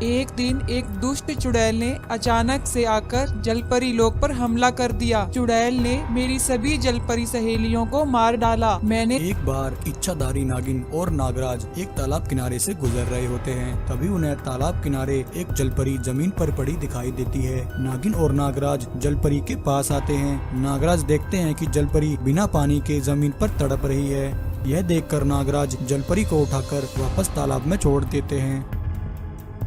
एक दिन एक दुष्ट चुड़ैल ने अचानक से आकर जलपरी लोक पर हमला कर दिया। चुड़ैल ने मेरी सभी जलपरी सहेलियों को मार डाला। मैंने एक बार इच्छाधारी नागिन और नागराज एक तालाब किनारे से गुजर रहे होते हैं। तभी उन्हें तालाब किनारे एक जलपरी जमीन पर पड़ी दिखाई देती है। नागिन और नागराज जलपरी के पास आते हैं। नागराज देखते हैं कि जलपरी बिना पानी के जमीन पर तड़प रही है। यह देखकर नागराज जलपरी को उठाकर वापस तालाब में छोड़ देते हैं।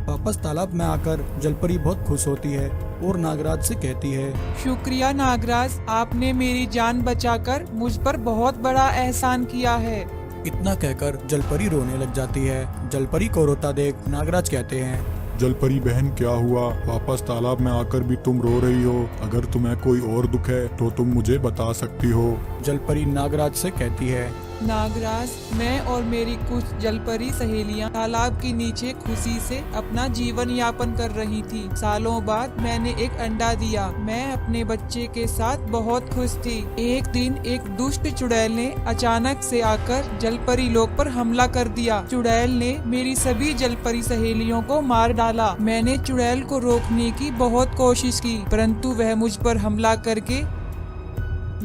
वापस तालाब में आकर जलपरी बहुत खुश होती है और नागराज से कहती है, शुक्रिया नागराज, आपने मेरी जान बचाकर मुझ पर बहुत बड़ा एहसान किया है। इतना कहकर जलपरी रोने लग जाती है। जलपरी को रोता देख नागराज कहते हैं, जलपरी बहन क्या हुआ? वापस तालाब में आकर भी तुम रो रही हो। अगर तुम्हें कोई और दुख है तो तुम मुझे बता सकती हो। जलपरी नागराज से कहती है, नागराज, मैं और मेरी कुछ जलपरी सहेलियां तालाब के नीचे खुशी से अपना जीवन यापन कर रही थी। सालों बाद मैंने एक अंडा दिया। मैं अपने बच्चे के साथ बहुत खुश थी। एक दिन एक दुष्ट चुड़ैल ने अचानक से आकर जलपरी लोक पर हमला कर दिया। चुड़ैल ने मेरी सभी जलपरी सहेलियों को मार डाला। मैंने चुड़ैल को रोकने की बहुत कोशिश की, परंतु वह मुझ पर हमला करके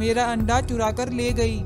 मेरा अंडा चुरा कर ले गई।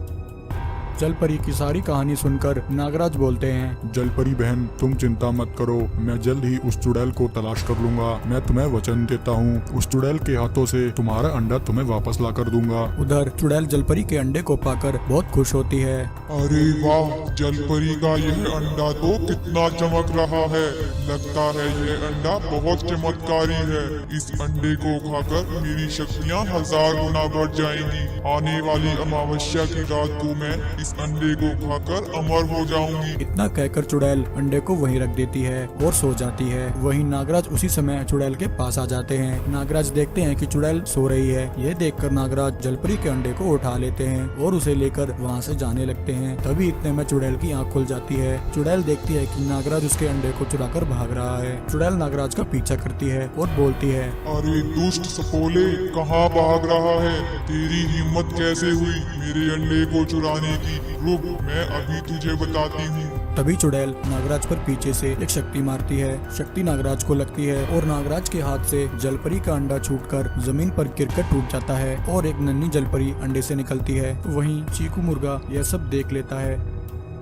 जलपरी की सारी कहानी सुनकर नागराज बोलते हैं, जलपरी बहन तुम चिंता मत करो, मैं जल्द ही उस चुड़ैल को तलाश कर लूंगा। मैं तुम्हें वचन देता हूँ, उस चुड़ैल के हाथों से तुम्हारा अंडा तुम्हें वापस ला कर दूंगा। उधर चुड़ैल जलपरी के अंडे को पाकर बहुत खुश होती है। अरे वाह, जलपरी का यह अंडा तो कितना चमक रहा है। लगता है यह अंडा बहुत चमत्कारी है। इस अंडे को खाकर मेरी शक्तियाँ 1000 गुना बढ़ जाएंगी। आने वाली अमावस्या की रात को मैं इस अंडे को खाकर अमर हो जाऊंगी। इतना कहकर चुड़ैल अंडे को वहीं रख देती है और सो जाती है। वहीं नागराज उसी समय चुड़ैल के पास आ जाते हैं। नागराज देखते हैं कि चुड़ैल सो रही है। यह देखकर नागराज जलपरी के अंडे को उठा लेते हैं और उसे लेकर वहां से जाने लगते हैं। तभी इतने में चुड़ैल की आंख खुल जाती है। चुड़ैल देखती है कि नागराज उसके अंडे को चुराकर भाग रहा है। चुड़ैल नागराज का पीछा करती है और बोलती है, अरे दुष्ट सपोले, कहाँ भाग रहा है? तेरी हिम्मत कैसे हुई मेरे अंडे को चुराने की? रुक, मैं अभी तुझे बताती हूँ। तभी चुड़ैल नागराज पर पीछे से एक शक्ति मारती है। शक्ति नागराज को लगती है और नागराज के हाथ से जलपरी का अंडा छूटकर जमीन पर गिरकर टूट जाता है और एक नन्ही जलपरी अंडे से निकलती है। वहीं चीकू मुर्गा यह सब देख लेता है।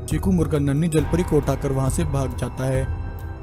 चीकू मुर्गा नन्ही जलपरी को उठाकर वहां से भाग जाता है।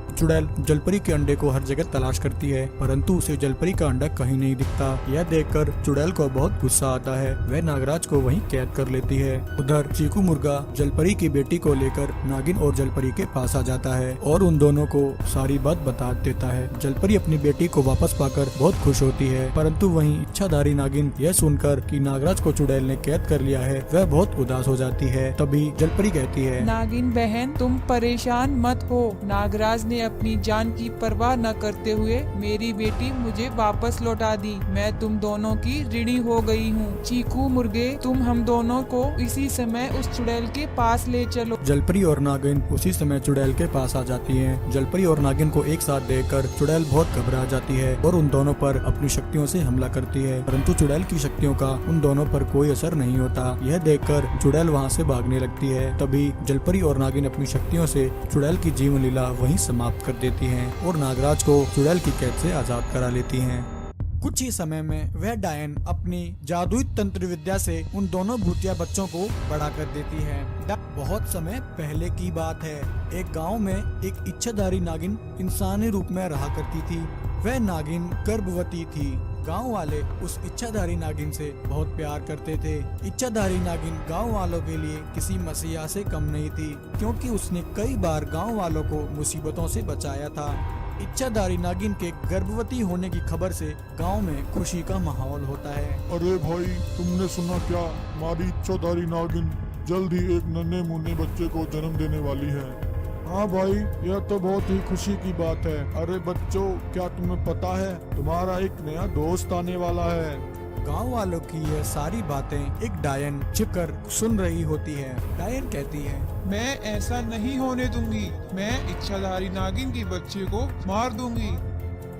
चुड़ैल जलपरी के अंडे को हर जगह तलाश करती है, परंतु उसे जलपरी का अंडा कहीं नहीं दिखता। यह देखकर चुड़ैल को बहुत गुस्सा आता है। वह नागराज को वहीं कैद कर लेती है। उधर चीकू मुर्गा जलपरी की बेटी को लेकर नागिन और जलपरी के पास आ जाता है और उन दोनों को सारी बात बता देता है। जलपरी अपनी बेटी को वापस पाकर बहुत खुश होती है, परंतु वहीं इच्छाधारी नागिन यह सुनकर कि नागराज को चुड़ैल ने कैद कर लिया है, वह बहुत उदास हो जाती है। तभी जलपरी कहती है, नागिन बहन, तुम परेशान मत हो। नागराज ने अपनी जान की परवाह न करते हुए मेरी बेटी मुझे वापस लौटा दी। मैं तुम दोनों की ऋणी हो गई हूँ। चीकू मुर्गे, तुम हम दोनों को इसी समय उस चुड़ैल के पास ले चलो। जलपरी और नागिन उसी समय चुड़ैल के पास आ जाती हैं। जलपरी और नागिन को एक साथ देखकर चुड़ैल बहुत घबरा जाती है और उन दोनों पर अपनी शक्तियों से हमला करती है, परंतु चुड़ैल की शक्तियों का उन दोनों पर कोई असर नहीं होता। यह देखकर चुड़ैल वहाँ से भागने लगती है। तभी जलपरी और नागिन अपनी शक्तियों से चुड़ैल की जीवन लीला वहीं समाप्त कर देती हैं और नागराज को चुड़ैल की कैद से आजाद करा लेती हैं। कुछ ही समय में वह डायन अपनी जादुई तंत्र विद्या से उन दोनों भूतिया बच्चों को बड़ा कर देती है। बहुत समय पहले की बात है। एक गांव में एक इच्छाधारी नागिन इंसानी रूप में रहा करती थी। वह नागिन गर्भवती थी। गांव वाले उस इच्छाधारी नागिन से बहुत प्यार करते थे। इच्छाधारी नागिन गांव वालों के लिए किसी मसीहा से कम नहीं थी, क्योंकि उसने कई बार गांव वालों को मुसीबतों से बचाया था। इच्छाधारी नागिन के गर्भवती होने की खबर से गांव में खुशी का माहौल होता है। अरे भाई, तुमने सुना क्या? हमारी इच्छाधारी नागिन जल्द ही एक नन्हे मुन्ने बच्चे को जन्म देने वाली है। हाँ भाई, यह तो बहुत ही खुशी की बात है। अरे बच्चों, क्या तुम्हें पता है तुम्हारा एक नया दोस्त आने वाला है? गांव वालों की यह सारी बातें एक डायन छिपकर सुन रही होती है। डायन कहती है, मैं ऐसा नहीं होने दूंगी। मैं इच्छाधारी नागिन के बच्चे को मार दूंगी।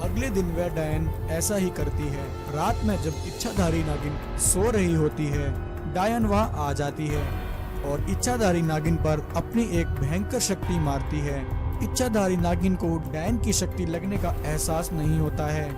अगले दिन वह डायन ऐसा ही करती है। रात में जब इच्छाधारी नागिन सो रही होती है, डायन वहां आ जाती है और इच्छाधारी नागिन पर अपनी एक भयंकर शक्ति मारती है। इच्छाधारी नागिन को डायन की शक्ति लगने का एहसास नहीं होता है।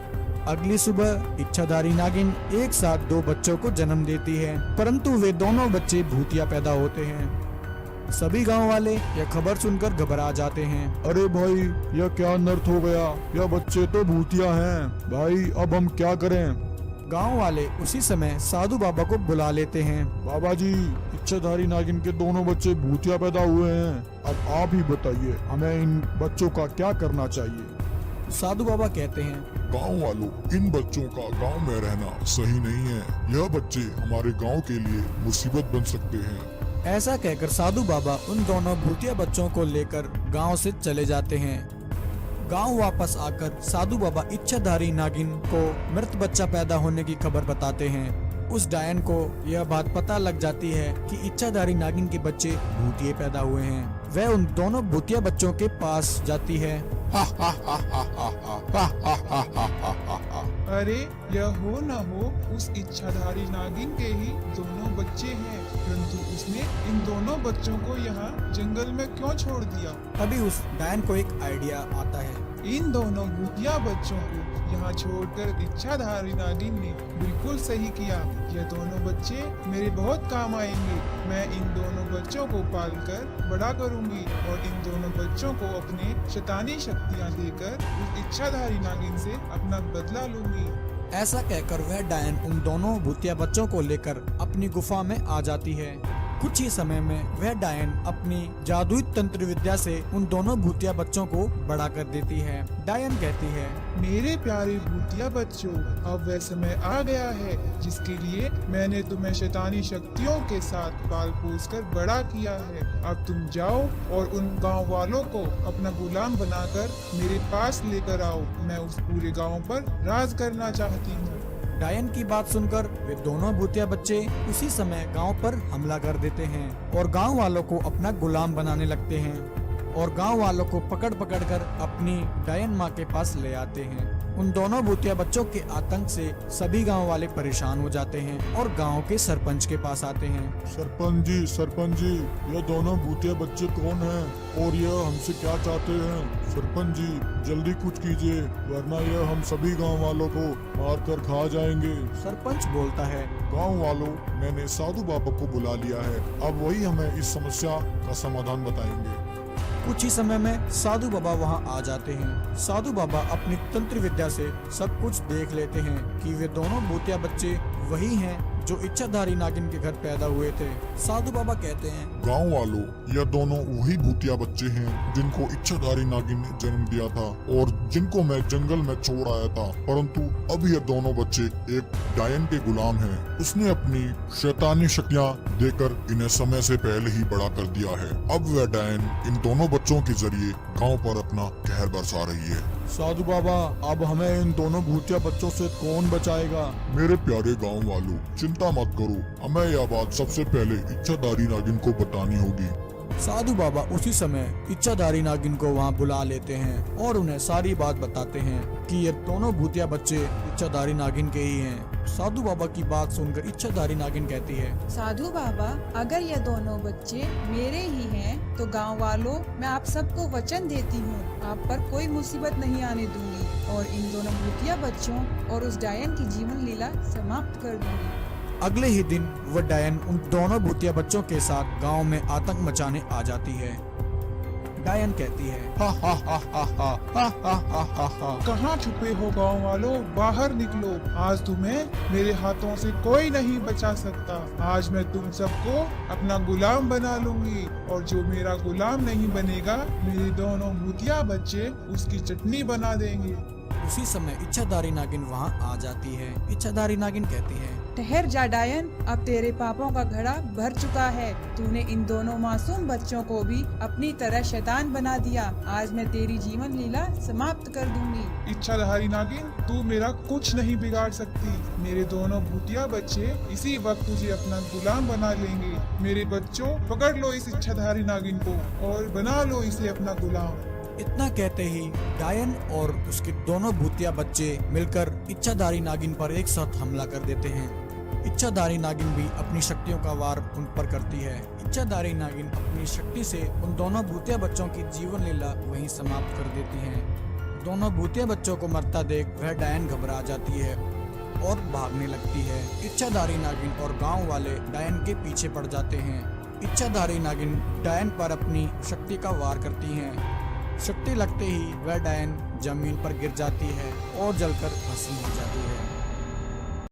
अगली सुबह इच्छाधारी नागिन एक साथ 2 बच्चों को जन्म देती है, परंतु वे दोनों बच्चे भूतिया पैदा होते हैं। सभी गांव वाले यह खबर सुनकर घबरा जाते हैं। अरे भाई, यह क्या अनर्थ हो गया? यह बच्चे तो भूतिया हैं। भाई, अब हम क्या करें? गांव वाले उसी समय साधु बाबा को बुला लेते हैं। बाबा जी, इच्छाधारी नागिन के दोनों बच्चे भूतिया पैदा हुए हैं। अब आप ही बताइए, हमें इन बच्चों का क्या करना चाहिए? साधु बाबा कहते हैं, गांव वालों, इन बच्चों का गांव में रहना सही नहीं है। यह बच्चे हमारे गांव के लिए मुसीबत बन सकते हैं। ऐसा कहकर साधु बाबा उन दोनों भूतिया बच्चों को लेकर गांव से चले जाते हैं। गांव वापस आकर साधु बाबा इच्छाधारी नागिन को मृत बच्चा पैदा होने की खबर बताते हैं। उस डायन को यह बात पता लग जाती है कि इच्छाधारी नागिन के बच्चे भूतिये पैदा हुए हैं। वह उन दोनों भूतिया बच्चों के पास जाती है। अरे, यह हो न हो उस इच्छाधारी नागिन के ही दोनों बच्चे हैं, परंतु उसने इन दोनों बच्चों को यहाँ जंगल में क्यों छोड़ दिया? तभी उस डायन को एक आइडिया आता है। इन दोनों भूतिया बच्चों को यहाँ छोड़कर इच्छाधारी नागिन ने बिल्कुल सही किया। ये दोनों बच्चे मेरे बहुत काम आएंगे। मैं इन दोनों बच्चों को पालकर बड़ा करूंगी और इन दोनों बच्चों को अपने शैतानी शक्तियाँ देकर उस इच्छाधारी नागिन से अपना बदला लूंगी। ऐसा कहकर वह डायन उन दोनों भूतिया बच्चों को लेकर अपनी गुफा में आ जाती है। कुछ ही समय में वह डायन अपनी जादुई तंत्र विद्या से उन दोनों भूतिया बच्चों को बड़ा कर देती है। डायन कहती है, मेरे प्यारे भूतिया बच्चों, अब वह समय आ गया है जिसके लिए मैंने तुम्हें शैतानी शक्तियों के साथ पाल पोस कर बड़ा किया है। अब तुम जाओ और उन गांव वालों को अपना गुलाम बनाकर मेरे पास लेकर आओ। मैं उस पूरे गांव पर राज करना चाहती हूँ। डायन की बात सुनकर वे दोनों भूतिया बच्चे उसी समय गांव पर हमला कर देते हैं और गांव वालों को अपना गुलाम बनाने लगते हैं और गांव वालों को पकड़ पकड़ कर अपनी डायन माँ के पास ले आते हैं। उन दोनों भूतिया बच्चों के आतंक से सभी गांव वाले परेशान हो जाते हैं और गांव के सरपंच के पास आते हैं। सरपंच जी, यह दोनों भूतिया बच्चे कौन हैं और यह हमसे क्या चाहते हैं? सरपंच जी, जल्दी कुछ कीजिए, वरना यह हम सभी गांव वालों को मार कर खा जाएंगे। सरपंच बोलता है, गांव वालों, मैंने साधु बाबा को बुला लिया है। अब वही हमें इस समस्या का समाधान बताएंगे। कुछ ही समय में साधु बाबा वहां आ जाते हैं। साधु बाबा अपनी तंत्र विद्या से सब कुछ देख लेते हैं कि वे दोनों भूतिया बच्चे वही हैं जो इच्छाधारी नागिन के घर पैदा हुए थे। साधु बाबा कहते हैं, गांव वालों, यह दोनों वही भूतिया बच्चे हैं जिनको इच्छाधारी नागिन ने जन्म दिया था और जिनको मैं जंगल में छोड़ आया था। परंतु अब यह दोनों बच्चे एक डायन के गुलाम हैं। उसने अपनी शैतानी शक्तियाँ देकर इन्हें समय से पहले ही बड़ा कर दिया है। अब वह डायन इन दोनों बच्चों के जरिए गाँव पर अपना कहर बरसा रही है। साधु बाबा, अब हमें इन दोनों भूतिया बच्चों से कौन बचाएगा? मेरे प्यारे गांव वालों, चिंता मत करो, हमें यह बात सबसे पहले इच्छाधारी नागिन को बतानी होगी। साधु बाबा उसी समय इच्छाधारी नागिन को वहां बुला लेते हैं और उन्हें सारी बात बताते हैं कि ये दोनों भूतिया बच्चे इच्छाधारी नागिन के ही हैं। साधु बाबा की बात सुनकर इच्छाधारी नागिन कहती है, साधु बाबा, अगर ये दोनों बच्चे मेरे ही हैं, तो गांव वालों, मैं आप सबको वचन देती हूँ, आप पर कोई मुसीबत नहीं आने दूंगी और इन दोनों भूतिया बच्चों और उस डायन की जीवन लीला समाप्त कर दूंगी। अगले ही दिन वह डायन उन दोनों भूतिया बच्चों के साथ गांव में आतंक मचाने आ जाती है। डायन कहती है, हा हा हा हा हा हा हा हा हा हा। कहाँ छुपे हो गांव वालों, बाहर निकलो। आज तुम्हें मेरे हाथों से कोई नहीं बचा सकता। आज मैं तुम सबको अपना गुलाम बना लूंगी और जो मेरा गुलाम नहीं बनेगा, मेरे दोनों भूतिया बच्चे उसकी चटनी बना देंगे। उसी समय इच्छाधारी नागिन वहां आ जाती है। इच्छाधारी नागिन कहती है, ठहर जा डायन, अब तेरे पापों का घड़ा भर चुका है। तूने इन दोनों मासूम बच्चों को भी अपनी तरह शैतान बना दिया। आज मैं तेरी जीवन लीला समाप्त कर दूंगी। इच्छाधारी नागिन, तू मेरा कुछ नहीं बिगाड़ सकती। मेरे दोनों भूतिया बच्चे इसी वक्त तुझे अपना गुलाम बना लेंगे। मेरे बच्चों, पकड़ लो इस इच्छाधारी नागिन को और बना लो इसे अपना गुलाम। इतना कहते ही डायन और उसके दोनों भूतिया बच्चे मिलकर इच्छाधारी नागिन पर एक साथ हमला कर देते हैं। इच्छाधारी नागिन भी अपनी शक्तियों का वार उन पर करती है। इच्छाधारी नागिन अपनी शक्ति से उन दोनों भूतिया बच्चों की जीवन लीला वहीं समाप्त कर देती है। दोनों भूतिया बच्चों को मरता देख वह डायन घबरा जाती है और भागने लगती है। इच्छाधारी नागिन और गांव वाले डायन के पीछे पड़ जाते हैं। इच्छाधारी नागिन डायन पर अपनी शक्ति का वार करती है। शक्ति लगते ही वह डायन जमीन पर गिर जाती है और जलकर भस्म हो जाती है।